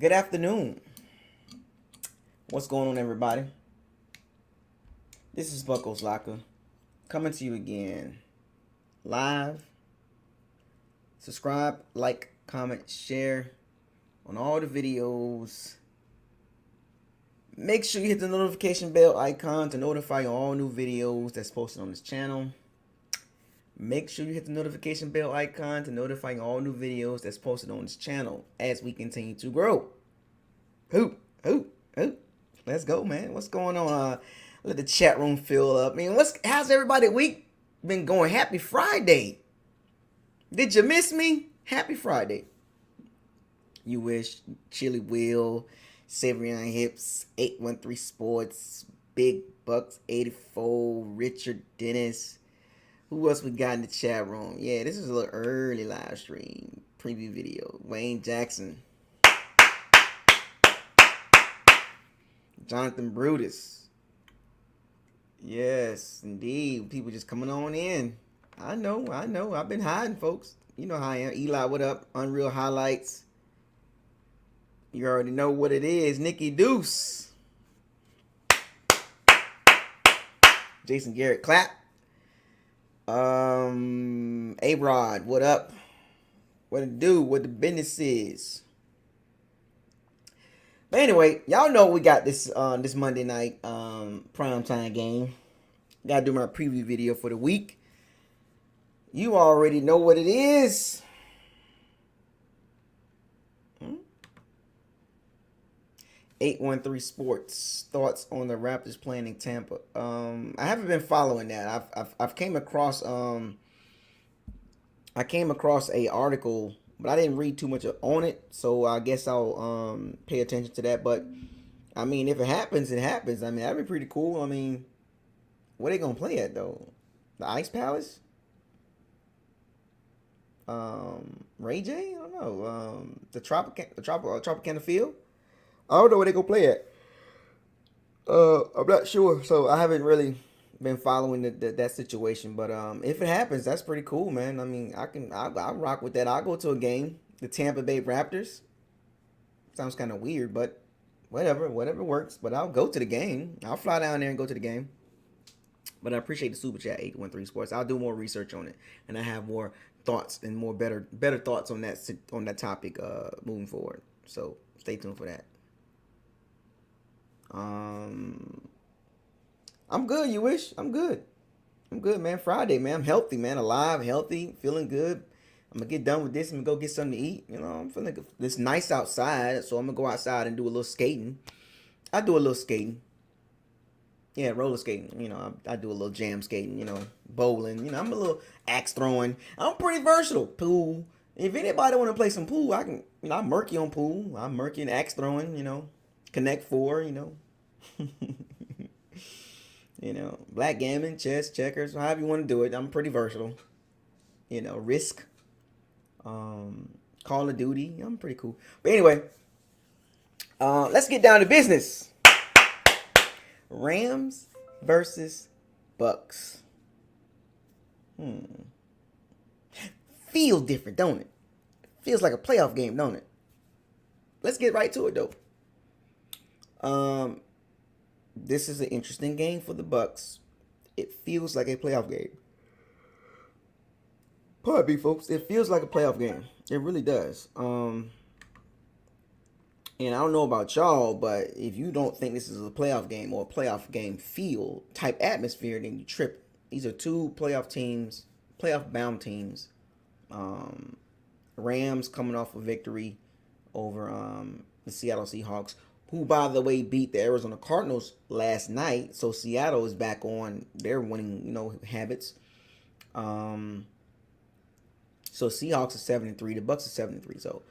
Good afternoon. What's going on, everybody? This is Buckles Locker coming to you again live. Subscribe, like, comment, share on all the videos. Make sure you hit the notification bell icon to notify you all new videos that's posted on this channel. Make sure you hit the notification bell icon to notify you all new videos that's posted on this channel as we continue to grow. Hoop. Let's go, man. What's going on? Let the chat room fill up. I mean, how's everybody week been going? Happy Friday. Did you miss me? Happy Friday. You wish, Chili Will, Savion Hips, 813 Sports, Big Bucks 84, Richard Dennis. Who else we got in the chat room? Yeah, this is a little early live stream preview video. Wayne Jackson. Jonathan Brutus. Yes, indeed. People just coming on in. I know. I've been hiding, folks. You know how I am. Eli, what up? Unreal Highlights. You already know what it is. Nikki Deuce. Jason Garrett, clap. A-Rod, what up? What it do? What the business is? But anyway, y'all know we got this this Monday night primetime game. Gotta do my preview video for the week. You already know what it is. 813 Sports thoughts on the Raptors playing in Tampa. I haven't been following that. I've came across a article, but I didn't read too much on it, so I guess I'll pay attention to that. But I mean, if it happens, it happens. I mean, that'd be pretty cool. I mean, where they gonna play at though? The Ice Palace? Ray J? I don't know. The Tropicana Field? I don't know where they gonna play at. I'm not sure, so I haven't really been following that situation. But if it happens, that's pretty cool, man. I mean, I'll rock with that. I'll go to a game. The Tampa Bay Raptors. Sounds kind of weird, but whatever works. But I'll go to the game. I'll fly down there and go to the game. But I appreciate the super chat 813 Sports. I'll do more research on it, and I have more thoughts and more better thoughts on that topic moving forward. So stay tuned for that. I'm good. You wish? I'm good, man. Friday, man. I'm healthy, man. Alive, healthy, feeling good. I'm gonna get done with this. I'm gonna go get something to eat. You know, I'm feeling good. It's nice outside, so I'm gonna go outside and do a little skating. I do a little skating. Yeah, roller skating. You know, I do a little jam skating. You know, bowling. You know, I'm a little axe throwing. I'm pretty versatile. Pool. If anybody want to play some pool, I can. You know, I'm murky on pool. I'm murky in axe throwing. You know, Connect Four. You know. You know, backgammon, chess, checkers, however you want to do it. I'm pretty versatile. You know, Risk, Call of Duty. I'm pretty cool. But anyway, let's get down to business. Rams versus Bucs. Feels different, don't it? Feels like a playoff game, don't it? Let's get right to it, though. This is an interesting game for the Bucs. It feels like a playoff game. Pardon me, folks. It feels like a playoff game. It really does. And I don't know about y'all, but if you don't think this is a playoff game or a playoff game feel type atmosphere, then you trip. These are two playoff teams, playoff bound teams. Rams coming off a victory over the Seattle Seahawks, who, by the way, beat the Arizona Cardinals last night. So Seattle is back on their winning, habits. So Seahawks are 7-3. The Bucs are 7-3. So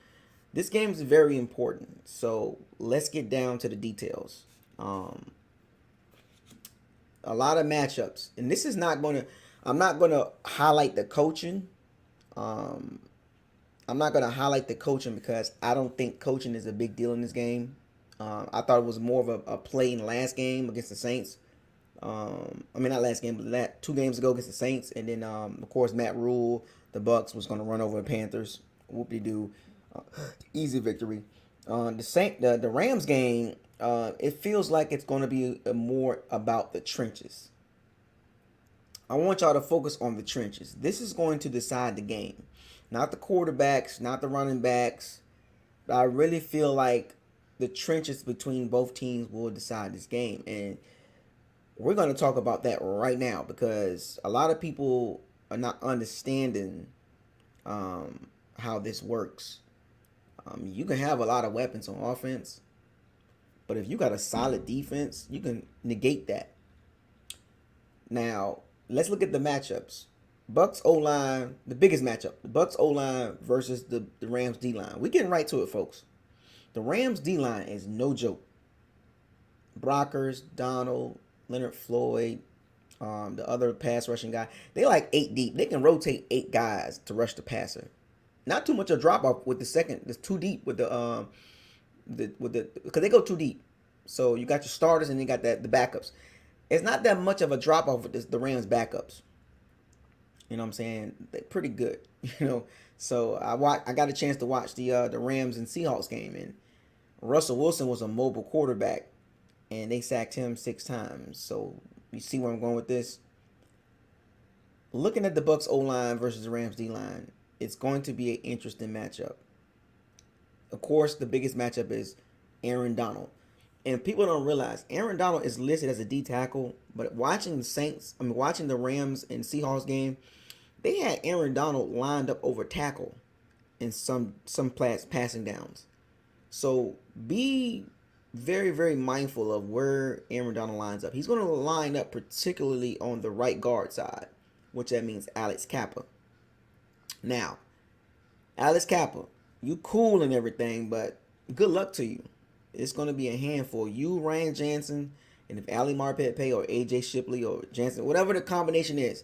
this game is very important. So let's get down to the details. A lot of matchups, and this is not going to. I'm not going to highlight the coaching. I'm not going to highlight the coaching because I don't think coaching is a big deal in this game. I thought it was more of a play in the last game against the Saints. Not last game, but 2 games ago against the Saints. And then, of course, Matt Rule, the Bucs, was going to run over the Panthers. Whoop-de-doo. Easy victory. The Rams game, it feels like it's going to be more about the trenches. I want y'all to focus on the trenches. This is going to decide the game, not the quarterbacks, not the running backs. But I really feel like the trenches between both teams will decide this game, and we're going to talk about that right now because a lot of people are not understanding how this works. You can have a lot of weapons on offense, but if you got a solid defense, you can negate that. Now, let's look at the matchups. Bucs O line, the biggest matchup. The Bucs O line versus the Rams D line. We're getting right to it, folks. The Rams D line is no joke. Brockers, Donald, Leonard Floyd, the other pass rushing guy. They like 8 deep. They can rotate 8 guys to rush the passer. Not too much of a drop off with the second. It's too deep with the because they go too deep. So you got your starters and you got the backups. It's not that much of a drop off with the Rams backups. You know what I'm saying? They're pretty good. You know. So I got a chance to watch the Rams and Seahawks game, and Russell Wilson was a mobile quarterback, and they sacked him 6 times. So you see where I'm going with this? Looking at the Bucs O line versus the Rams D line, it's going to be an interesting matchup. Of course, the biggest matchup is Aaron Donald. And people don't realize Aaron Donald is listed as a D tackle, but watching the Rams and Seahawks game, they had Aaron Donald lined up over tackle in some passing downs. So be very, very mindful of where Aaron Donald lines up. He's going to line up particularly on the right guard side, which that means Alex Kappa. Now, Alex Kappa, you cool and everything, but good luck to you. It's going to be a handful. You, Ryan Jansen, and if Ali Marpet or AJ Shipley or Jansen, whatever the combination is,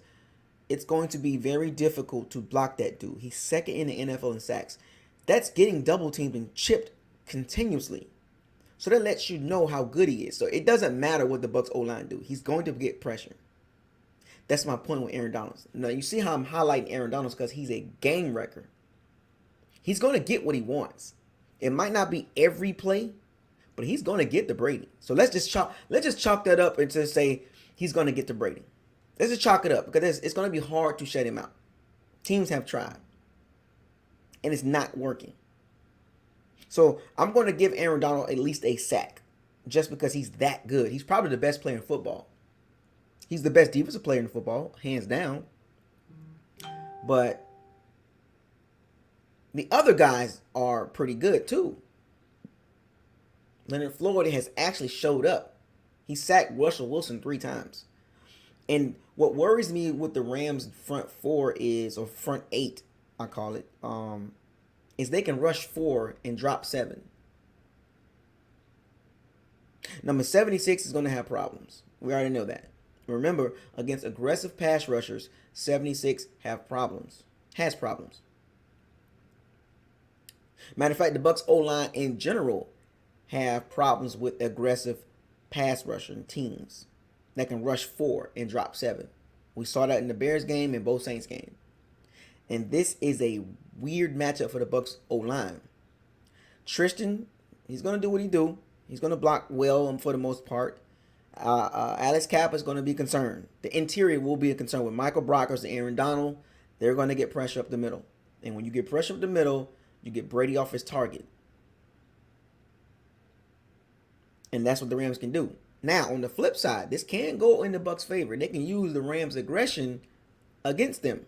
it's going to be very difficult to block that dude. He's second in the NFL in sacks. That's getting double teamed and chipped continuously. So that lets you know how good he is. So it doesn't matter what the Bucs O-line do. He's going to get pressure. That's my point with Aaron Donald. Now, you see how I'm highlighting Aaron Donald because he's a game wrecker. He's going to get what he wants. It might not be every play, but he's going to get to Brady. So let's just chalk that up and just say he's going to get to Brady. Let's just chalk it up because it's going to be hard to shut him out. Teams have tried, and it's not working. So I'm going to give Aaron Donald at least a sack just because he's that good. He's probably the best player in football. He's the best defensive player in football, hands down. But the other guys are pretty good too. Leonard Floyd has actually showed up. He sacked Russell Wilson 3 times. And what worries me with the Rams front 4 is, or front 8, I call it, is they can rush 4 and drop 7. Number 76 is going to have problems. We already know that. Remember, against aggressive pass rushers, 76 has problems. Matter of fact, the Bucs O-line in general have problems with aggressive pass rushing teams that can rush 4 and drop 7. We saw that in the Bears game and both Saints game. And this is a weird matchup for the Bucs O-line. Tristan, he's going to do what he do. He's going to block well for the most part. Alex Kappa is going to be concerned. The interior will be a concern with Michael Brockers and Aaron Donald. They're going to get pressure up the middle. And when you get pressure up the middle, you get Brady off his target. And that's what the Rams can do. Now, on the flip side, this can go in the Bucs' favor. They can use the Rams' aggression against them.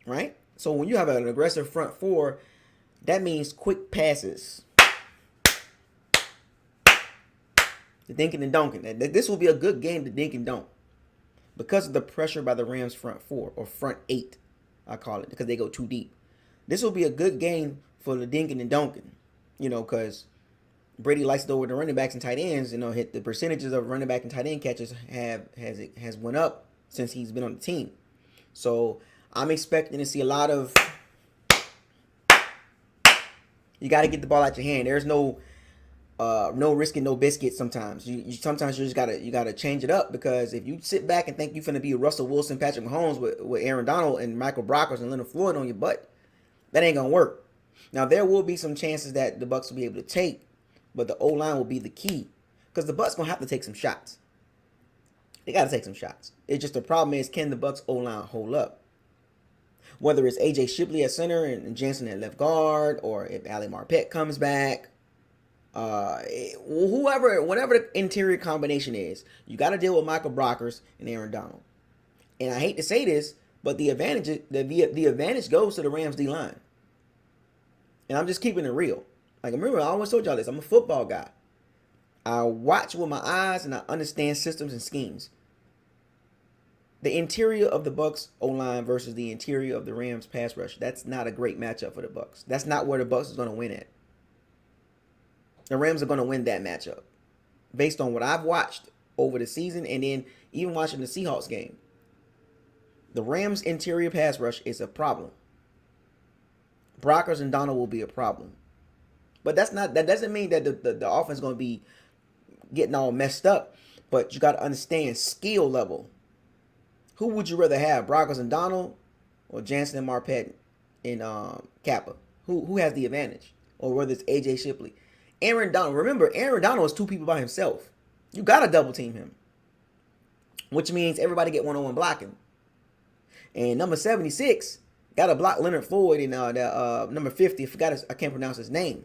Right? So when you have an aggressive front 4, that means quick passes. The dinking and donking. This will be a good game to dink and donk because of the pressure by the Rams front 4 or front 8, I call it, because they go too deep. This will be a good game for the dinking and donking, because Brady likes to go with the running backs and tight ends. Hit the percentages of running back and tight end catches has went up since he's been on the team. So I'm expecting to see a lot of. You got to get the ball out your hand. There's no risking, no biscuit. Sometimes you just gotta change it up, because if you sit back and think you're gonna be Russell Wilson, Patrick Mahomes with Aaron Donald and Michael Brockers and Leonard Floyd on your butt, that ain't gonna work. Now there will be some chances that the Bucs will be able to take, but the O-line will be the key because the Bucs gonna have to take some shots. They got to take some shots. It's just the problem is, can the Bucs O-line hold up? Whether it's AJ Shipley at center and Jansen at left guard, or if Ali Marpet comes back, whatever the interior combination is, you got to deal with Michael Brockers and Aaron Donald. And I hate to say this, but the advantage goes to the Rams D line. And I'm just keeping it real. Like, remember, I always told y'all this. I'm a football guy. I watch with my eyes and I understand systems and schemes. The interior of the Bucs O-line versus the interior of the Rams pass rush, that's not a great matchup for the Bucs. That's not where the Bucs is going to win at. The Rams are going to win that matchup based on what I've watched over the season and then even watching the Seahawks game. The Rams' interior pass rush is a problem. Brockers and Donald will be a problem. But that doesn't mean that the offense is going to be getting all messed up. But you got to understand skill level. Who would you rather have, Brockers and Donald or Jansen and Marpet and Kappa? Who has the advantage? Or whether it's AJ Shipley. Aaron Donald. Remember, Aaron Donald is two people by himself. You got to double team him. Which means everybody get one-on-one blocking. And number 76 got to block Leonard Floyd and number 50. I can't pronounce his name.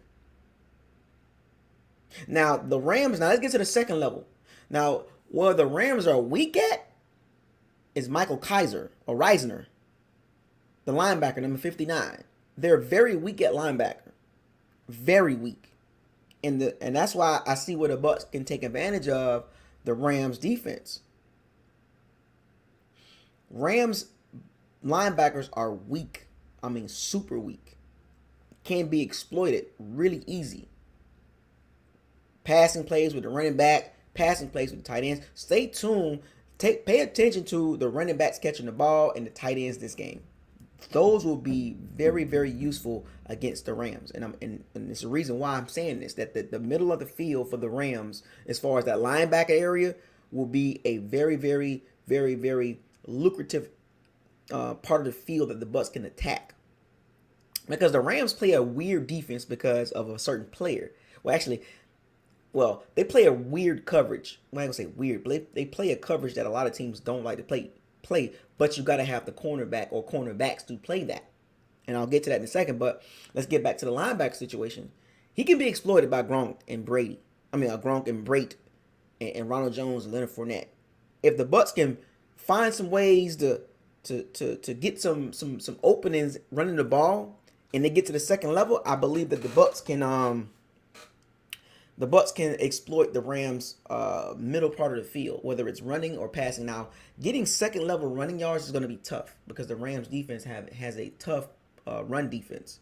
Now, the Rams, let's get to the second level. Now, where the Rams are weak at is Michael Kaiser, or Reisner, the linebacker, number 59. They're very weak at linebacker. Very weak. And that's why I see where the Bucs can take advantage of the Rams defense. Rams linebackers are weak. I mean, super weak. Can be exploited really easy. Passing plays with the running back, passing plays with the tight ends. Stay tuned. Pay attention to the running backs catching the ball and the tight ends this game. Those will be very, very useful against the Rams. And it's the reason why I'm saying this, that the middle of the field for the Rams, as far as that linebacker area, will be a very, very, very, very lucrative part of the field that the Bucs can attack. Because the Rams play a weird defense because of a certain player. Well, they play a weird coverage. I'm not going to say weird, but they play a coverage that a lot of teams don't like to play. But you got to have the cornerback or cornerbacks to play that. And I'll get to that in a second. But let's get back to the linebacker situation. He can be exploited by Gronk and Brady. Gronk and Brate and Ronald Jones and Leonard Fournette. If the Bucs can find some ways to get some openings running the ball, and they get to the second level, I believe that the Bucs can exploit the Rams' middle part of the field, whether it's running or passing. Now, getting second level running yards is going to be tough because the Rams defense has a tough run defense.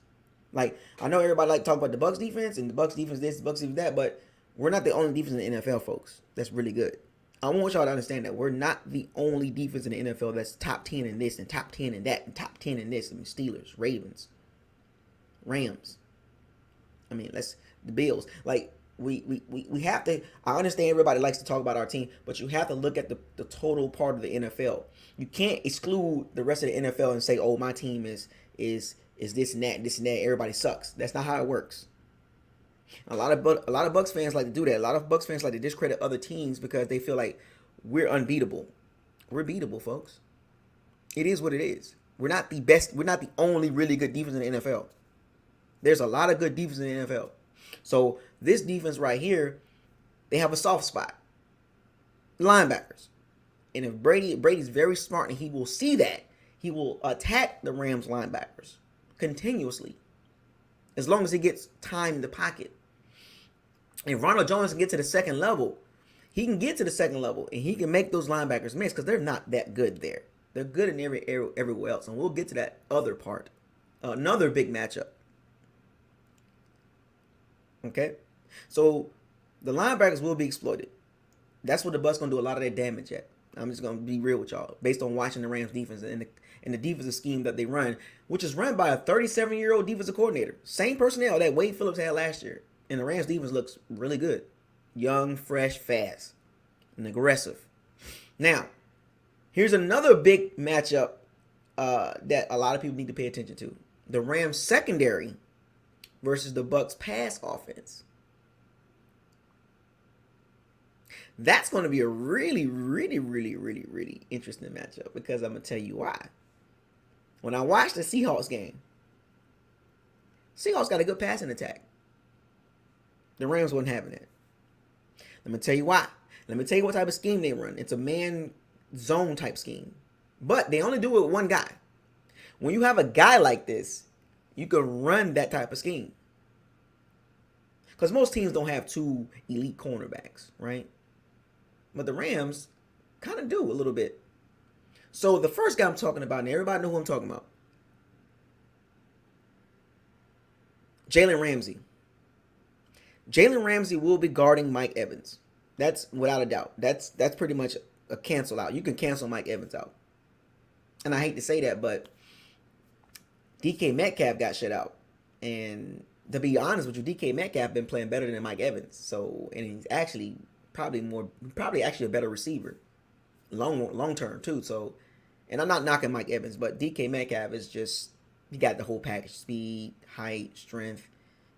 Like, I know everybody like to talk about the Bucs defense and the Bucs defense this, the Bucs defense that, but we're not the only defense in the NFL, folks. That's really good. I want y'all to understand that we're not the only defense in the NFL that's top 10 in this and top 10 in that and top 10 in this. Steelers, Ravens, Rams. The Bills. Like, we have to. I understand everybody likes to talk about our team, but you have to look at the total part of the NFL. You can't exclude the rest of the NFL and say, "Oh, my team is this and that, and this and that. Everybody sucks." That's not how it works. A lot of Bucs fans like to do that. A lot of Bucs fans like to discredit other teams because they feel like we're unbeatable. We're beatable, folks. It is what it is. We're not the best. We're not the only really good defense in the NFL. There's a lot of good defense in the NFL. So this defense right here, they have a soft spot. Linebackers. And if Brady's very smart and he will see that, he will attack the Rams linebackers continuously. As long as he gets time in the pocket. If Ronald Jones can get to the second level, he can get to the second level and he can make those linebackers miss because they're not that good there. They're good in everywhere else. And we'll get to that other part. Another big matchup. Okay? So the linebackers will be exploited. That's what the Bucs going to do a lot of their damage at. I'm just going to be real with y'all. Based on watching the Rams defense and the defensive scheme that they run, which is run by a 37-year-old defensive coordinator. Same personnel that Wade Phillips had last year. And the Rams defense looks really good. Young, fresh, fast, and aggressive. Now, here's another big matchup that a lot of people need to pay attention to. The Rams secondary versus the Bucs pass offense. That's going to be a really, really, really, really, really interesting matchup because I'm going to tell you why. When I watched the Seahawks game, Seahawks got a good passing attack. The Rams wasn't having it. Let me tell you why. Let me tell you what type of scheme they run. It's a man zone type scheme. But they only do it with one guy. When you have a guy like this, you can run that type of scheme. Because most teams don't have two elite cornerbacks, right? But the Rams kind of do a little bit. So the first guy I'm talking about, and everybody know who I'm talking about. Jalen Ramsey. Jalen Ramsey will be guarding Mike Evans. That's without a doubt. That's pretty much a cancel out. You can cancel Mike Evans out. And I hate to say that, but DK Metcalf got shut out. And to be honest with you, DK Metcalf been playing better than Mike Evans. So, and he's actually probably actually a better receiver. Long term too. So, and I'm not knocking Mike Evans, but DK Metcalf is just, he got the whole package: speed, height, strength.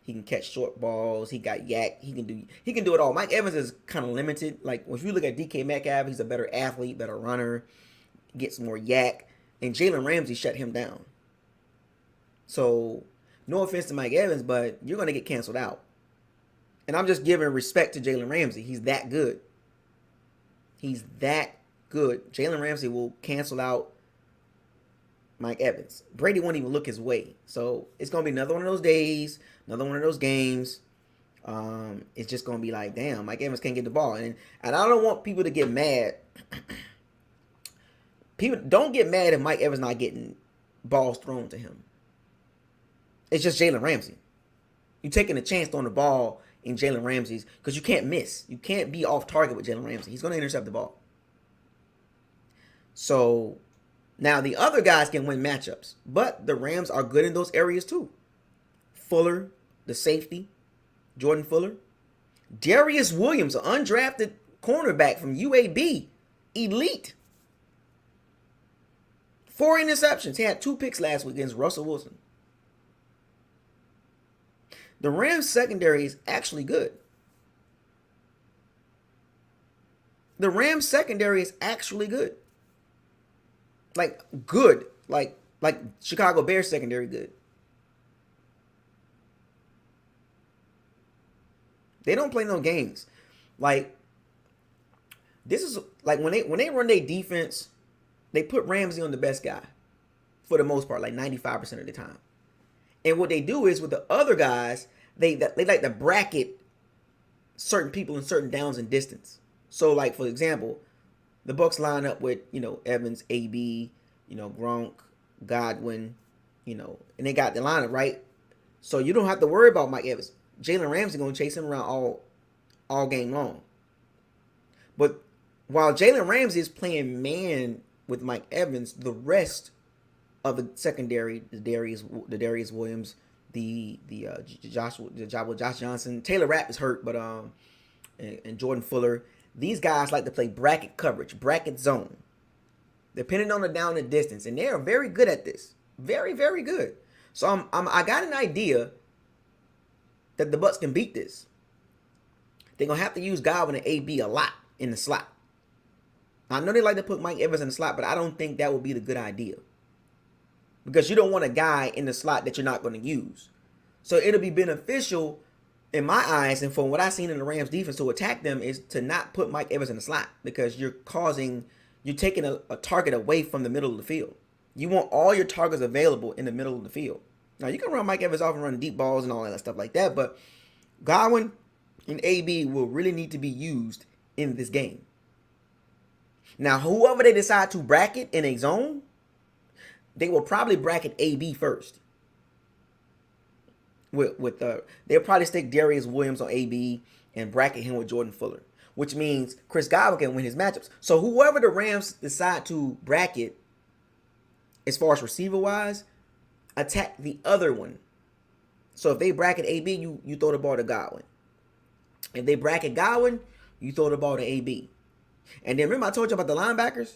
He can catch short balls. He got yak. He can do it all. Mike Evans is kind of limited. Like if you look at DK Metcalf, he's a better athlete, better runner, gets more yak. And Jalen Ramsey shut him down. So no offense to Mike Evans, but you're gonna get canceled out. And I'm just giving respect to Jalen Ramsey. He's that good. He's that good. Jalen Ramsey will cancel out Mike Evans. Brady won't even look his way. So it's going to be another one of those days, another one of those games. It's just going to be like, damn, Mike Evans can't get the ball. And I don't want people to get mad. People don't get mad if Mike Evans not getting balls thrown to him. It's just Jalen Ramsey. You're taking a chance on the ball in Jalen Ramsey's because you can't miss. You can't be off target with Jalen Ramsey. He's going to intercept the ball. So now the other guys can win matchups, but the Rams are good in those areas too. Fuller, the safety, Jordan Fuller. Darius Williams, an undrafted cornerback from UAB, elite. 4 interceptions. He had 2 picks last week against Russell Wilson. The Rams secondary is actually good. The Rams secondary is actually good. Like good. Like Chicago Bears secondary good. They don't play no games. Like this is like when they run their defense, they put Ramsey on the best guy for the most part, like 95% of the time. And what they do is with the other guys, they like to bracket certain people in certain downs and distance. So like for example, the Bucs line up with, Evans, AB, Gronk, Godwin, and they got the lineup right. So you don't have to worry about Mike Evans. Jalen Ramsey gonna chase him around all game long. But while Jalen Ramsey is playing man with Mike Evans, the rest of the secondary, the Darius Williams, the Josh Johnson, Taylor Rapp is hurt, but and Jordan Fuller. These guys like to play bracket coverage, bracket zone, depending on the down and distance, and they are very good at this. Very, very good. So I got an idea that the Bucs can beat this. They're gonna have to use Godwin and AB a lot in the slot. I know they like to put Mike Evans in the slot, but I don't think that would be the good idea. Because you don't want a guy in the slot that you're not going to use. So it'll be beneficial in my eyes, and from what I've seen in the Rams defense to attack them, is to not put Mike Evans in the slot, because you're taking a target away from the middle of the field. You want all your targets available in the middle of the field. Now you can run Mike Evans off and run deep balls and all that stuff like that, but Godwin and AB will really need to be used in this game. Now, whoever they decide to bracket in a zone, they will probably bracket AB first. They'll probably stick Darius Williams on AB and bracket him with Jordan Fuller, which means Chris Godwin can win his matchups. So whoever the Rams decide to bracket, as far as receiver wise, attack the other one. So if they bracket AB, you throw the ball to Godwin. If they bracket Godwin, you throw the ball to AB. And then remember I told you about the linebackers?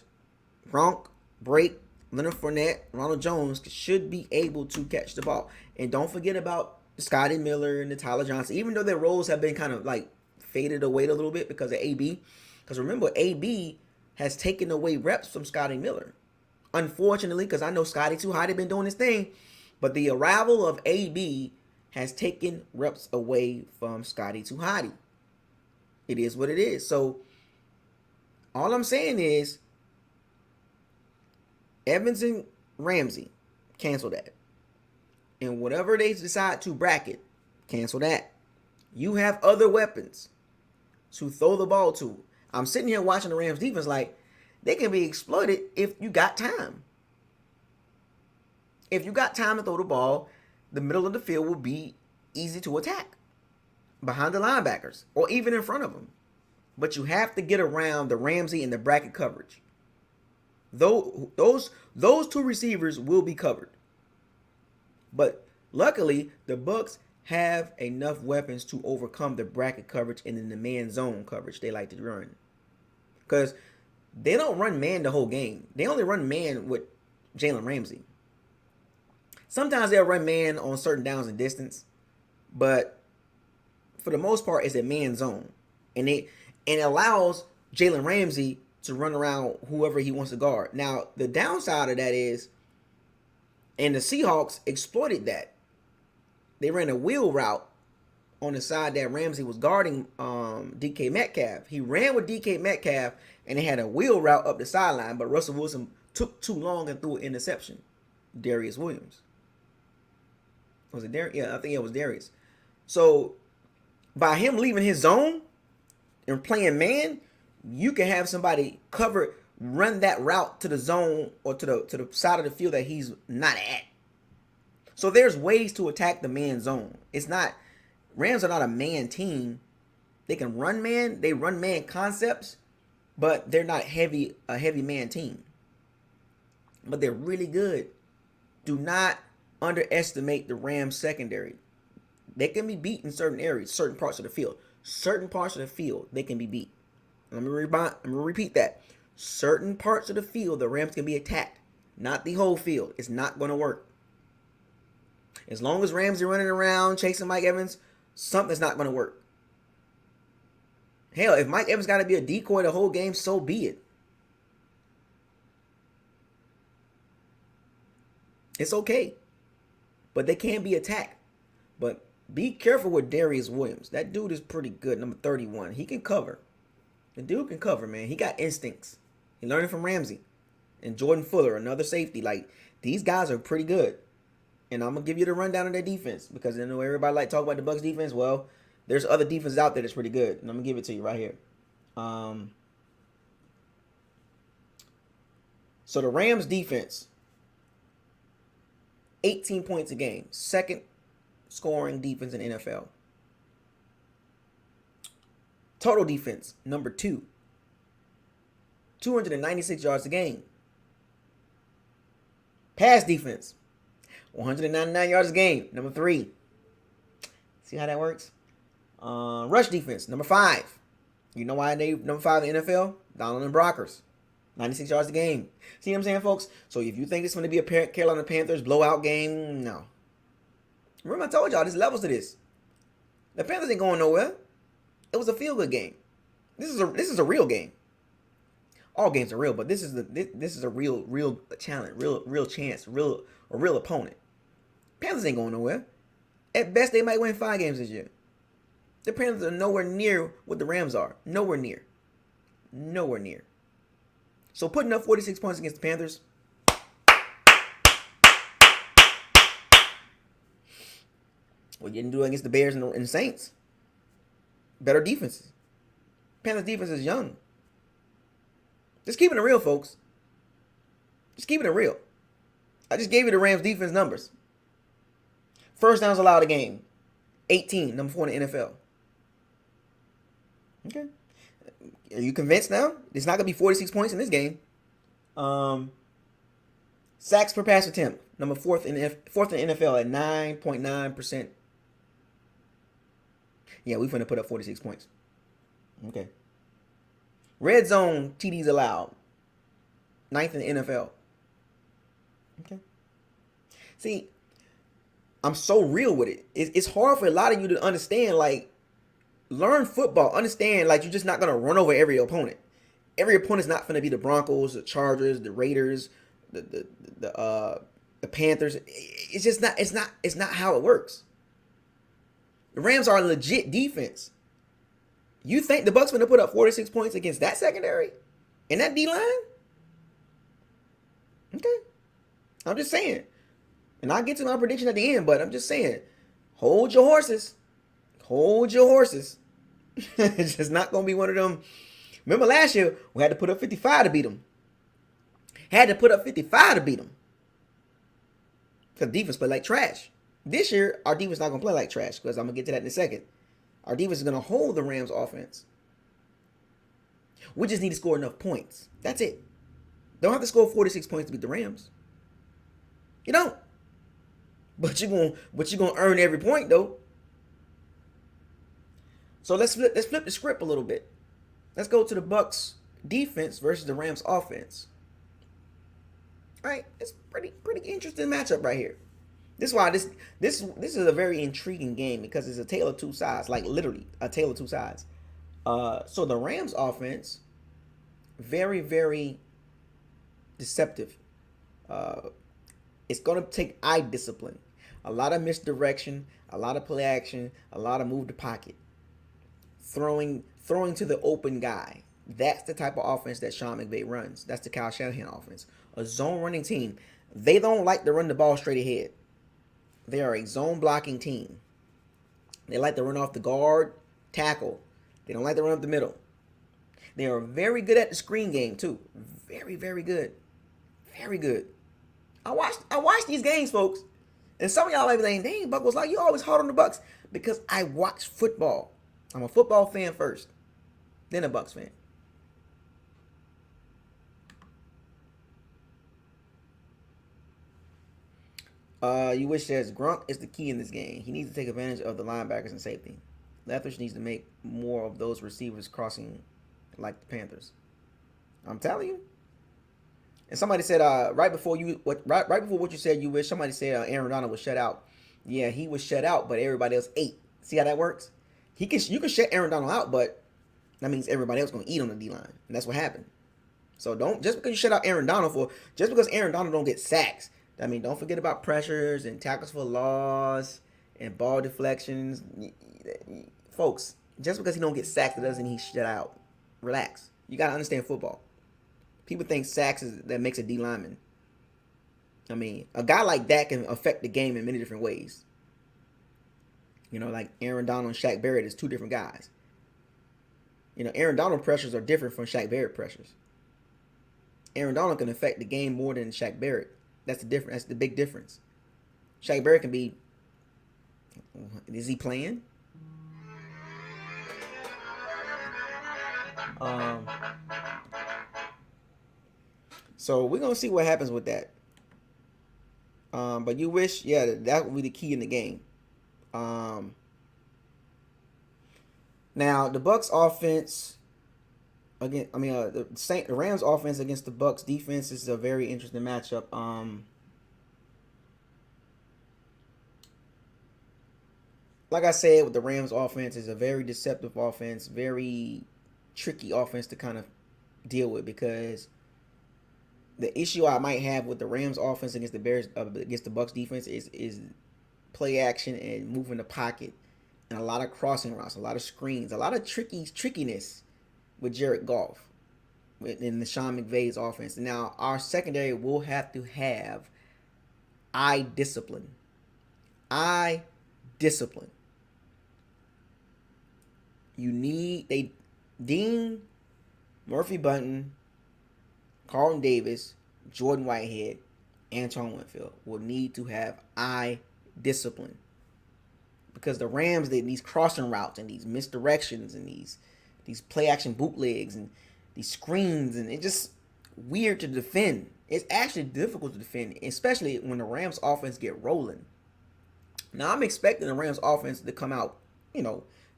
Gronk, Leonard Fournette, Ronald Jones should be able to catch the ball. And don't forget about Scotty Miller and the Tyler Johnson, even though their roles have been kind of like faded away a little bit because of AB. Because remember, AB has taken away reps from Scotty Miller. Unfortunately, because I know Scotty too high, been doing his thing, but the arrival of AB has taken reps away from Scotty too hotty. It is what it is. So all I'm saying is Evans and Ramsey, cancel that. And whatever they decide to bracket, cancel that. You have other weapons to throw the ball to. I'm sitting here watching the Rams defense like they can be exploited if you got time. If you got time to throw the ball, the middle of the field will be easy to attack behind the linebackers or even in front of them. But you have to get around the Ramsey and the bracket coverage. Those two receivers will be covered. But luckily, the Bucs have enough weapons to overcome the bracket coverage and then the man zone coverage they like to run. Because they don't run man the whole game. They only run man with Jalen Ramsey. Sometimes they'll run man on certain downs and distance, but for the most part, it's a man zone. And it allows Jalen Ramsey to run around whoever he wants to guard. Now, the downside of that is, and the Seahawks exploited that. They ran a wheel route on the side that Ramsey was guarding DK Metcalf. He ran with DK Metcalf, and they had a wheel route up the sideline, but Russell Wilson took too long and threw an interception. Darius Williams. Was it Darius? Yeah, I think it was Darius. So, by him leaving his zone and playing man, you can have somebody cover, run that route to the zone or to the side of the field that he's not at. So there's ways to attack the man zone. It's not, Rams are not a man team. They can run man, they run man concepts, but they're not a heavy man team. But they're really good. Do not underestimate the Rams secondary. They can be beat in certain areas, certain parts of the field. Certain parts of the field, they can be beat. I'm going to repeat that. Certain parts of the field, the Rams can be attacked. Not the whole field. It's not going to work. As long as Ramsey running around chasing Mike Evans, something's not going to work. Hell, if Mike Evans got to be a decoy the whole game, so be it. It's okay. But they can be attacked. But be careful with Darius Williams. That dude is pretty good, number 31. He can cover. The dude can cover, man. He got instincts. He learned it from Ramsey. And Jordan Fuller, another safety. Like, these guys are pretty good. And I'm going to give you the rundown of their defense. Because I know everybody like talk about the Bucs defense. Well, there's other defenses out there that's pretty good. And I'm going to give it to you right here. So the Rams defense, 18 points a game. Second scoring defense in NFL. Total defense, number 2. 296 yards a game. Pass defense, 199 yards a game, number 3. See how that works? Rush defense, number 5. You know why they number 5 in the NFL? Donald and Brockers. 96 yards a game. See what I'm saying, folks? So if you think it's going to be a Carolina Panthers blowout game, no. Remember I told y'all there's levels to this. The Panthers ain't going nowhere. It was a feel-good game. This is a real game. All games are real, but this is a real challenge, real chance, a real opponent. Panthers ain't going nowhere. At best, they might win 5 games this year. The Panthers are nowhere near what the Rams are. Nowhere near. Nowhere near. So putting up 46 points against the Panthers, well, you didn't do it against the Bears and the Saints. Better defenses. Panthers defense is young. Just keeping it real, folks. Just keeping it real. I just gave you the Rams defense numbers. First downs allowed a game, 18, number 4 in the NFL. Okay. Are you convinced now? It's not going to be 46 points in this game. Sacks per pass attempt, number 4th in the NFL at 9.9%. Yeah, we're going to put up 46 points. Okay. Red zone TDs allowed, 9th in the NFL. Okay. See, I'm so real with it. It's hard for a lot of you to understand. Like, learn football. Understand, like, you're just not gonna run over every opponent. Every opponent's not gonna be the Broncos, the Chargers, the Raiders, the Panthers. It's just not. It's not how it works. The Rams are a legit defense. You think the Bucs gonna put up 46 points against that secondary and that D line? Okay, I'm just saying. And I'll get to my prediction at the end, but I'm just saying, hold your horses. Hold your horses. It's just not going to be one of them. Remember last year, we had to put up 55 to beat them. Had to put up 55 to beat them. Because defense played like trash. This year, our defense not going to play like trash, because I'm going to get to that in a second. Our defense is going to hold the Rams offense. We just need to score enough points. That's it. Don't have to score 46 points to beat the Rams. You don't. But you're gonna earn every point though. So let's flip the script a little bit. Let's go to the Bucs defense versus the Rams offense. All right, it's pretty interesting matchup right here. This is why this is a very intriguing game, because it's a tale of two sides, like literally a tale of two sides. So the Rams offense, very deceptive. It's gonna take eye discipline. A lot of misdirection, a lot of play action, a lot of move the pocket. Throwing to the open guy. That's the type of offense that Sean McVay runs. That's the Kyle Shanahan offense. A zone running team. They don't like to run the ball straight ahead. They are a zone blocking team. They like to run off the guard, tackle. They don't like to run up the middle. They are very good at the screen game too. Very good. Very good. I watched these games, folks. And some of y'all might be saying, dang, Buck was like, you always hard on the Bucs. Because I watch football. I'm a football fan first, then a Bucs fan. You wish says Gronk is the key in this game. He needs to take advantage of the linebackers and safety. Leftwich needs to make more of those receivers crossing like the Panthers. I'm telling you. And somebody said right before what you said, you wish, somebody said Aaron Donald was shut out. Yeah, he was shut out, but everybody else ate. See how that works? You can shut Aaron Donald out, but that means everybody else gonna eat on the D line, and that's what happened. So don't, just because you shut out Aaron Donald just because Aaron Donald don't get sacks, I mean, don't forget about pressures and tackles for loss and ball deflections, folks. Just because he don't get sacked, it doesn't mean he's shut out. Relax. You gotta understand football. People think sacks that makes a D lineman. I mean, a guy like that can affect the game in many different ways. You know, like Aaron Donald and Shaq Barrett is two different guys. You know, Aaron Donald pressures are different from Shaq Barrett pressures. Aaron Donald can affect the game more than Shaq Barrett. That's the difference. That's the big difference. Shaq Barrett can be. Is he playing? So we're gonna see what happens with that. But you wish, yeah, that would be the key in the game. Now the Bucs offense again. I mean, the Rams offense against the Bucs defense is a very interesting matchup. Like I said, with the Rams offense is a very deceptive offense, very tricky offense to kind of deal with, because the issue I might have with the Rams offense against the Bucs defense is play action and moving the pocket, and a lot of crossing routes, a lot of screens, a lot of trickiness with Jared Goff in the Sean McVay's offense. Now our secondary will have to have eye discipline. You need Dean, Murphy Bunton, Carlton Davis, Jordan Whitehead, Antoine Winfield will need to have eye discipline, because the Rams, these crossing routes and these misdirections and these play action bootlegs and these screens, and it's just weird to defend. It's actually difficult to defend, especially when the Rams offense get rolling. Now I'm expecting the Rams offense to come out,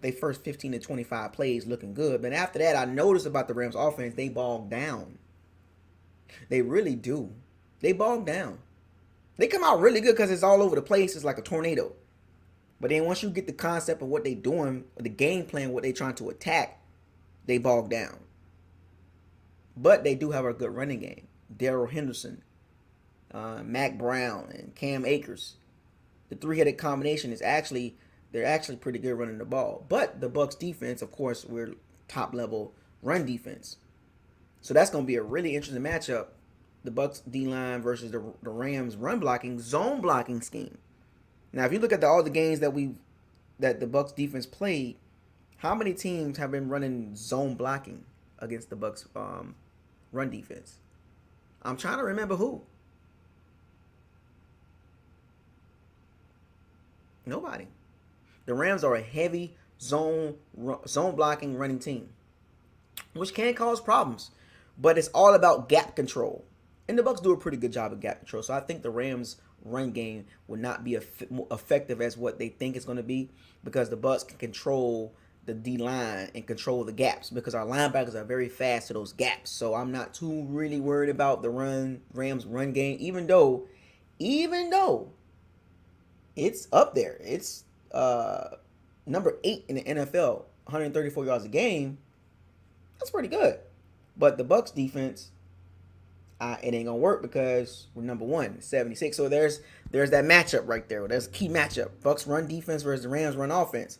they first 15 to 25 plays looking good, but after that I noticed about the Rams offense, they bog down. They really do. They bog down. They come out really good because it's all over the place. It's like a tornado. But then once you get the concept of what they're doing, the game plan, what they're trying to attack, they bog down. But they do have a good running game. Darrell Henderson, Mac Brown, and Cam Akers. The three-headed combination is they're actually pretty good running the ball. But the Bucs defense, of course, we're top level run defense. So that's going to be a really interesting matchup. The Bucs D-line versus the Rams run blocking, zone blocking scheme. Now, if you look at all the games that the Bucs defense played, how many teams have been running zone blocking against the Bucs run defense? I'm trying to remember who. Nobody. The Rams are a heavy zone blocking running team, which can cause problems, but it's all about gap control. And the Bucs do a pretty good job of gap control. So I think the Rams run game will not be effective as what they think it's going to be, because the Bucs can control the D line and control the gaps, because our linebackers are very fast to those gaps. So I'm not too really worried about the Rams run game, even though it's up there. It's number 8 in the NFL, 134 yards a game. That's pretty good. But the Bucs defense, it ain't gonna work because we're number 1, 76. So there's that matchup right there. There's a key matchup. Bucs run defense versus the Rams run offense.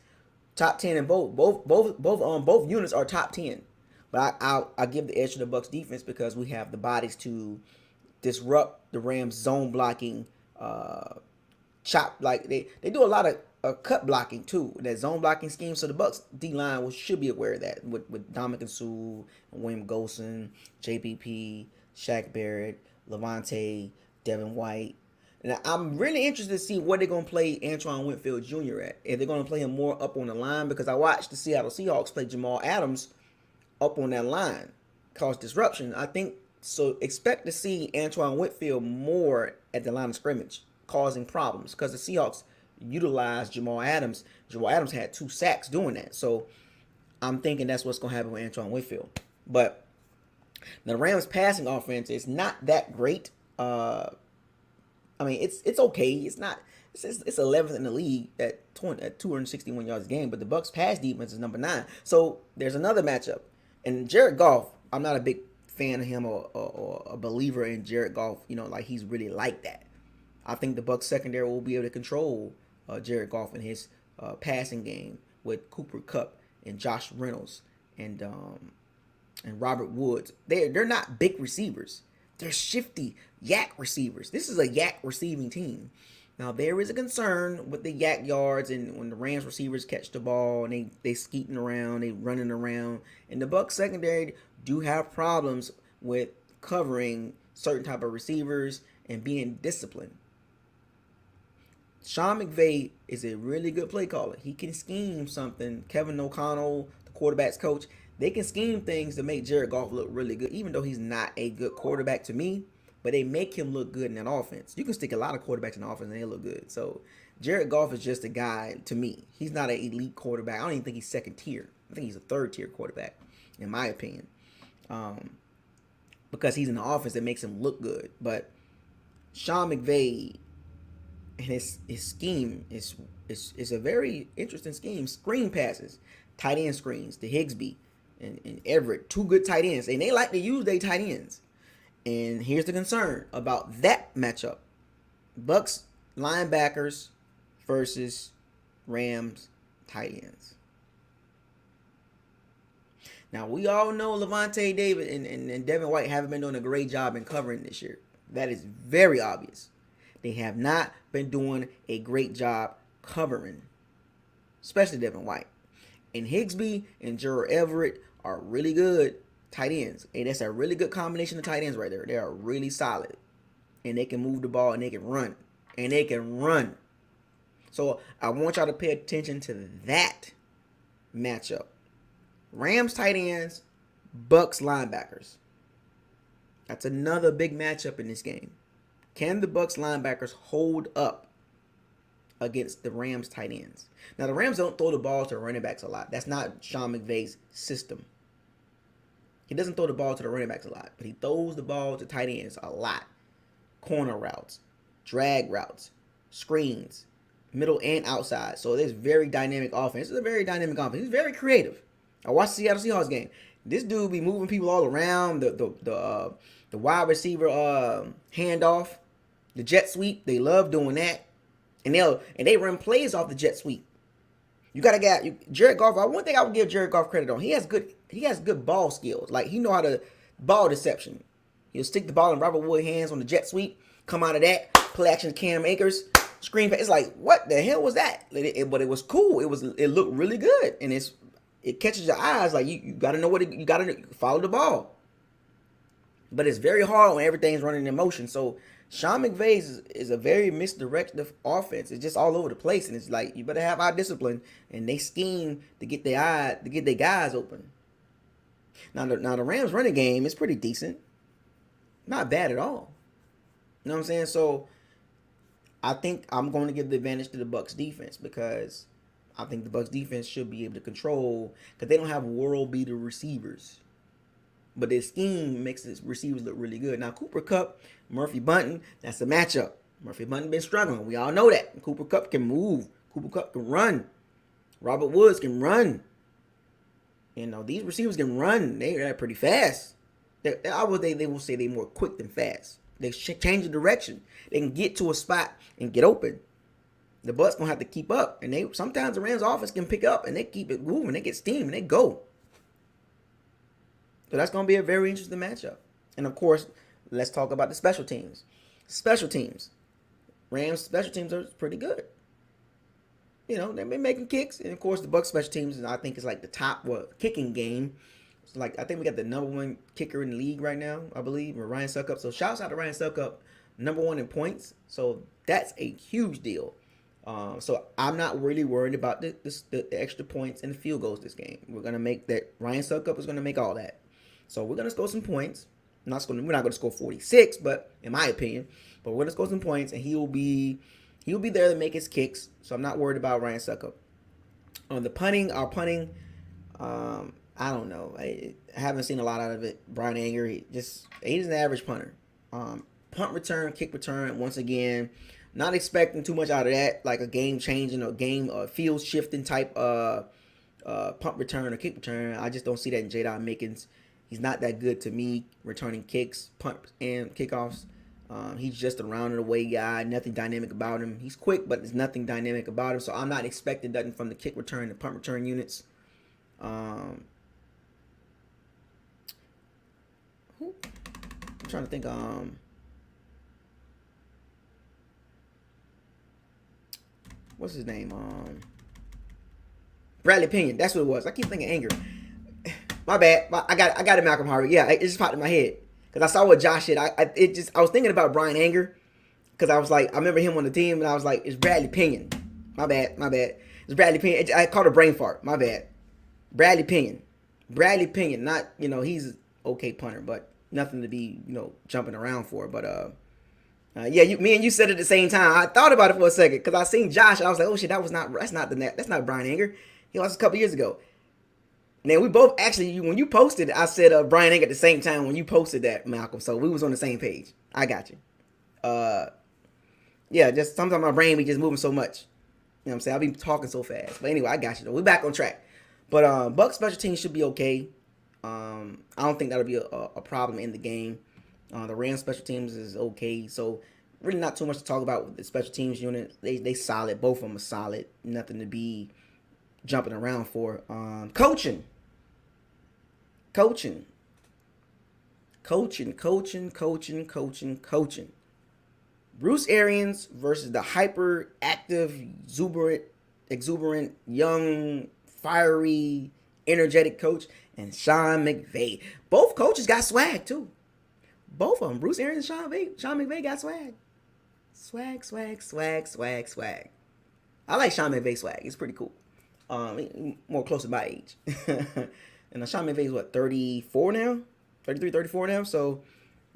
Top 10 in both units are top 10. But I'll give the edge to the Bucs defense because we have the bodies to disrupt the Rams zone blocking. Chop, like they do a lot of cut blocking too, that zone blocking scheme. So the Bucs D line should be aware of that with Dominican Sue, William Golson, JPP, Shaq Barrett, Levante, Devin White. And I'm really interested to see what they're going to play Antoine Winfield Jr. at. If they're going to play him more up on the line, because I watched the Seattle Seahawks play Jamal Adams up on that line, cause disruption. I think so. Expect to see Antoine Winfield more at the line of scrimmage, causing problems, because the Seahawks utilized Jamal Adams. Jamal Adams had 2 sacks doing that. So I'm thinking that's what's going to happen with Antoine Winfield. But the Rams passing offense is not that great. I mean, it's okay. It's not. It's 11th in the league at 261 yards a game. But the Bucs pass defense is number 9. So there's another matchup. And Jared Goff, I'm not a big fan of him or a believer in Jared Goff. You know, like he's really like that. I think the Bucs secondary will be able to control Jared Goff in his passing game with Cooper Kupp and Josh Reynolds and Robert Woods. They're not big receivers. They're shifty yak receivers. This is a yak receiving team. Now, there is a concern with the yak yards, and when the Rams receivers catch the ball and they skeeting around, they running around. And the Bucs secondary do have problems with covering certain type of receivers and being disciplined. Sean McVay is a really good play caller. He can scheme something. Kevin O'Connell, the quarterback's coach, they can scheme things to make Jared Goff look really good, even though he's not a good quarterback to me. But they make him look good in that offense. You can stick a lot of quarterbacks in the offense and they look good. So Jared Goff is just a guy to me. He's not an elite quarterback. I don't even think he's second tier. I think he's a third tier quarterback, in my opinion. Because he's in the offense that makes him look good. But Sean McVay and his scheme is a very interesting scheme. Screen passes, tight end screens, to Higsby and Everett, 2 good tight ends. And they like to use their tight ends. And here's the concern about that matchup. Bucs linebackers versus Rams tight ends. Now, we all know Levante David and Devin White haven't been doing a great job in covering this year. That is very obvious. They have not been doing a great job covering, especially Devin White. And Higsby and Gerald Everett are really good tight ends. And that's a really good combination of tight ends right there. They are really solid. And they can move the ball and they can run. And they can run. So I want y'all to pay attention to that matchup. Rams tight ends, Bucs linebackers. That's another big matchup in this game. Can the Bucs linebackers hold up against the Rams tight ends? Now, the Rams don't throw the ball to running backs a lot. That's not Sean McVay's system. He doesn't throw the ball to the running backs a lot, but he throws the ball to tight ends a lot. Corner routes, drag routes, screens, middle and outside. So there's very dynamic offense. It's a very dynamic offense. He's very creative. I watched the Seattle Seahawks game. This dude be moving people all around. The wide receiver handoff, the jet sweep. They love doing that, and they run plays off the jet sweep. You gotta get Jared Goff. One thing I would give Jared Goff credit on, he has good ball skills. Like he know how to ball deception. He'll stick the ball in Robert Woods' hands on the jet sweep. Come out of that play action Cam Akers screen. It's like what the hell was that? But it was cool. It looked really good, and it catches your eyes. Like you gotta know you gotta follow the ball. But it's very hard when everything's running in motion. So Sean McVay is a very misdirected offense. It's just all over the place, and it's like you better have eye discipline. And they scheme to get their guys open. Now the Rams running game is pretty decent, not bad at all. You know what I'm saying? So I think I'm going to give the advantage to the Bucs defense because I think the Bucs defense should be able to control because they don't have world beater receivers. But their scheme makes the receivers look really good. Now, Cooper Kupp, Murphy Bunting, that's a matchup. Murphy Bunting been struggling. We all know that. Cooper Kupp can move. Cooper Kupp can run. Robert Woods can run. You know, these receivers can run. They're pretty fast. They will say they're more quick than fast. They change the direction. They can get to a spot and get open. The Bucs gonna have to keep up. And sometimes the Rams offense can pick up and they keep it moving. They get steam and they go. So that's going to be a very interesting matchup. And, of course, let's talk about the special teams. Special teams. Rams special teams are pretty good. You know, they've been making kicks. And, of course, the Bucs special teams, I think, is like the top kicking game. It's like I think we got the number one kicker in the league right now, I believe, or Ryan Suckup. So, shouts out to Ryan Suckup, number one in points. So, that's a huge deal. So, I'm not really worried about the extra points and the field goals this game. We're going to make that. Ryan Suckup is going to make all that. So we're gonna score some points. We're not gonna score 46, but in my opinion, but we're gonna score some points, and he'll be there to make his kicks. So I'm not worried about Ryan Suckup. On the punting, our punting, I don't know. I haven't seen a lot out of it. Brian Anger, he's an average punter. Punt return, kick return. Once again, not expecting too much out of that, like a game changing or game field shifting type punt return or kick return. I just don't see that in Jadon Mickens. He's not that good to me returning kicks, punt, and kickoffs. He's just a rounded-away guy. Nothing dynamic about him. He's quick, but there's nothing dynamic about him. So I'm not expecting nothing from the kick return and punt return units. I'm trying to think. What's his name? Bradley Pinion. That's what it was. I keep thinking Anger. My bad. I got it, Malcolm Harvey. Yeah, it just popped in my head because I saw what Josh did. I was thinking about Brian Anger because I was like, I remember him on the team, and I was like, it's Bradley Pinion. My bad. It's Bradley Pinion. I caught a brain fart. My bad. Bradley Pinion. Not, he's an okay punter, but nothing to be, jumping around for. But yeah, me and you said it at the same time. I thought about it for a second because I seen Josh, and I was like, oh shit, that's not Brian Anger. He lost a couple years ago. Now, we both actually, when you posted it, I said Brian Anger at the same time when you posted that, Malcolm. So we was on the same page. I got you. Yeah, just sometimes my brain be just moving so much. You know what I'm saying? I'll be talking so fast. But anyway, I got you, though. We're back on track. But Bucs special teams should be okay. I don't think that'll be a problem in the game. The Rams special teams is okay. So really not too much to talk about with the special teams unit. They solid. Both of them are solid. Nothing to be jumping around for. Coaching. Bruce Arians versus the hyperactive, exuberant, young, fiery, energetic coach, and Sean McVay. Both coaches got swag too. Both of them, Bruce Arians and Sean McVay got swag. Swag. I like Sean McVay swag. It's pretty cool. More close to my age. And Sean McVay is what, 34 now? 33, 34 now? So,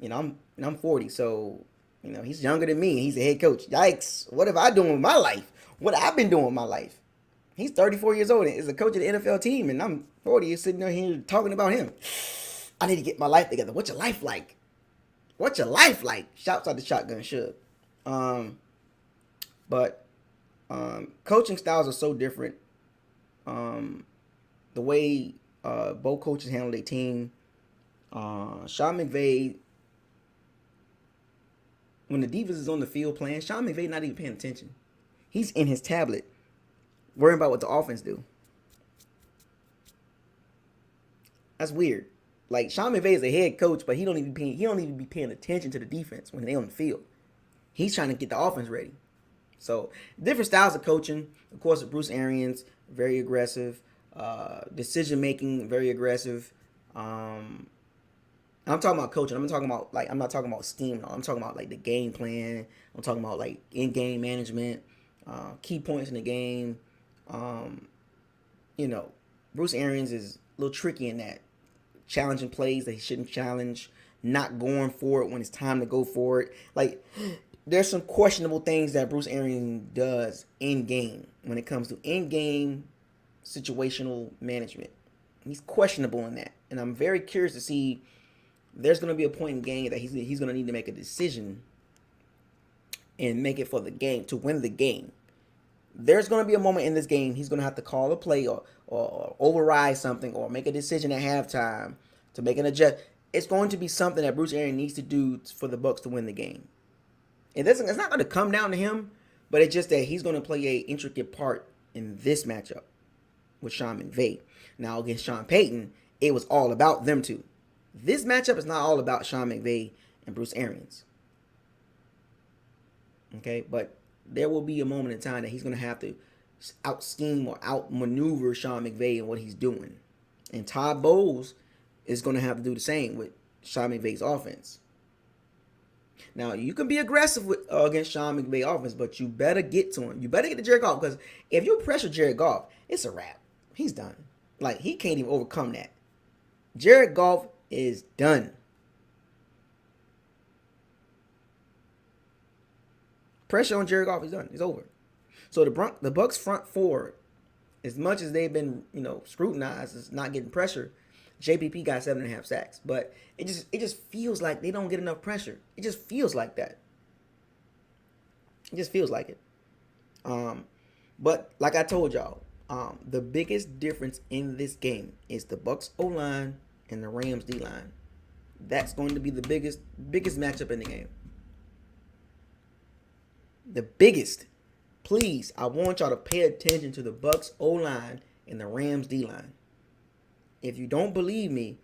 I'm 40. So, he's younger than me. He's a head coach. Yikes. What have I done with my life? What have I been doing with my life? He's 34 years old and is a coach of the NFL team. And I'm 40. You're sitting there here talking about him. I need to get my life together. What's your life like? Shouts out to Shotgun Shug. But coaching styles are so different. The way both coaches handle their team. Sean McVay, when the defense is on the field playing, Sean McVay not even paying attention. He's in his tablet, worrying about what the offense do. That's weird. Like Sean McVay is a head coach, but he don't even be paying attention to the defense when they on the field. He's trying to get the offense ready. So different styles of coaching. Of course, Bruce Arians, very aggressive. Decision making, very aggressive. I'm talking about coaching. I'm not talking about scheme. No. I'm talking about like the game plan. I'm talking about like in-game management, key points in the game. Bruce Arians is a little tricky in that, challenging plays that he shouldn't challenge, not going for it when it's time to go for it. Like there's some questionable things that Bruce Arians does in game when it comes to in-game situational management. He's questionable in that, and I'm very curious to see. There's going to be a point in the game that he's going to need to make a decision and make it for the game to win the game. There's going to be a moment in this game he's going to have to call a play or override something or make a decision at halftime to make an adjust. It's going to be something that Bruce Arians needs to do for the Bucs to win the game. It's not going to come down to him, but it's just that he's going to play an intricate part in this matchup with Sean McVay. Now against Sean Payton, it was all about them two. This matchup is not all about Sean McVay and Bruce Arians. Okay, but there will be a moment in time that he's going to have to out-scheme or out-maneuver Sean McVay and what he's doing. And Todd Bowles is going to have to do the same with Sean McVay's offense. Now, you can be aggressive against Sean McVay's offense, but you better get to him. You better get to Jared Goff, because if you pressure Jared Goff, it's a wrap. He's done. Like, he can't even overcome that. Jared Goff is done. Pressure on Jared Goff is done. It's over. So the Bucs front four, as much as they've been scrutinized as not getting pressure, JPP got 7.5 sacks. But it just feels like they don't get enough pressure. It just feels like that. It just feels like it. But like I told y'all, the biggest difference in this game is the Bucs O-line and the Rams D-line. That's going to be the biggest matchup in the game. The biggest. Please, I want y'all to pay attention to the Bucs O-line and the Rams D-line. If you don't believe me,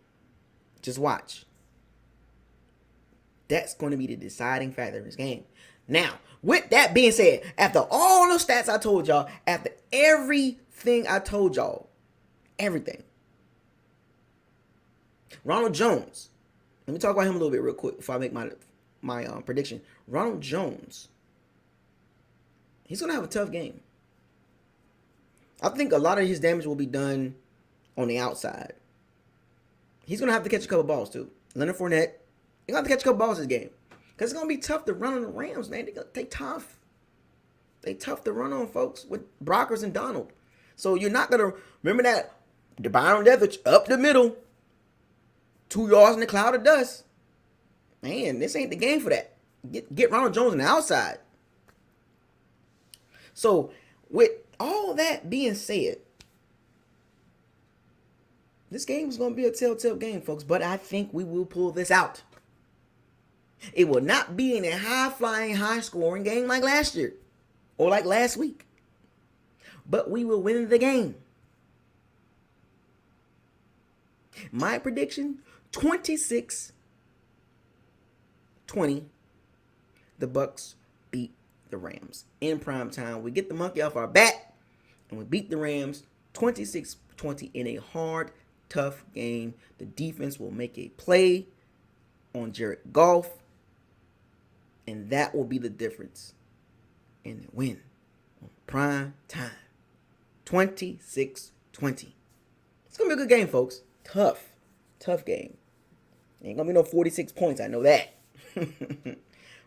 just watch. That's going to be the deciding factor in this game. Now, with that being said, after all the stats I told y'all, after everything I told y'all, everything, Ronald Jones. Let me talk about him a little bit real quick before I make my prediction. Ronald Jones, he's going to have a tough game. I think a lot of his damage will be done on the outside. He's going to have to catch a couple balls too. Leonard Fournette, he's going to have to catch a couple balls this game. Because it's going to be tough to run on the Rams, man. They tough. They tough to run on, folks, with Brockers and Donald. So you're not going to, remember that, the Byron Leftwich up the middle, 2 yards in the cloud of dust. Man, this ain't the game for that. Get Ronald Jones on the outside. So, with all that being said, this game is going to be a telltale game, folks. But I think we will pull this out. It will not be in a high-flying, high-scoring game like last year or like last week. But we will win the game. My prediction, 26-20. The Bucs beat the Rams in prime time. We get the monkey off our back and we beat the Rams 26-20 in a hard, tough game. The defense will make a play on Jared Goff, and that will be the difference in the win on prime time. 26-20. It's going to be a good game, folks. Tough game. Ain't going to be no 46 points. I know that.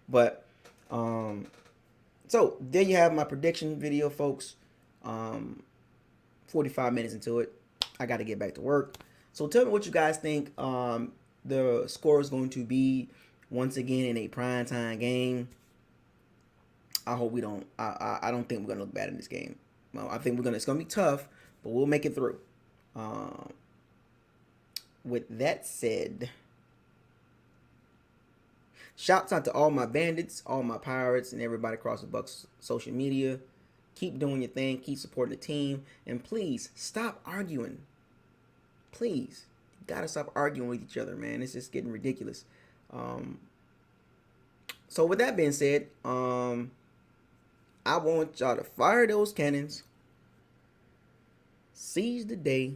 But, so there you have my prediction video, folks. 45 minutes into it. I got to get back to work. So tell me what you guys think the score is going to be once again in a primetime game. I hope we don't. I don't think we're gonna look bad in this game. I think we're gonna. It's gonna be tough, but we'll make it through. Um, with that said, shouts out to all my bandits, all my pirates, and everybody across the Bucs social media. Keep doing your thing. Keep supporting the team, and please stop arguing. Please, you gotta stop arguing with each other, man. It's just getting ridiculous. So with that being said, I want y'all to fire those cannons, seize the day,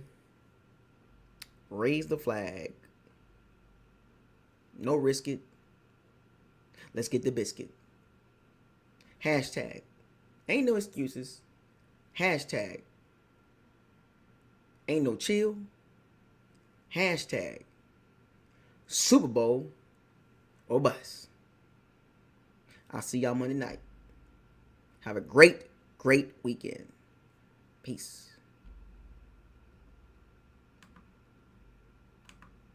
raise the flag. No risk it. Let's get the biscuit. Hashtag. Ain't no excuses. Hashtag. Ain't no chill. Hashtag. Super Bowl or bust. I'll see y'all Monday night. Have a great, great weekend. Peace.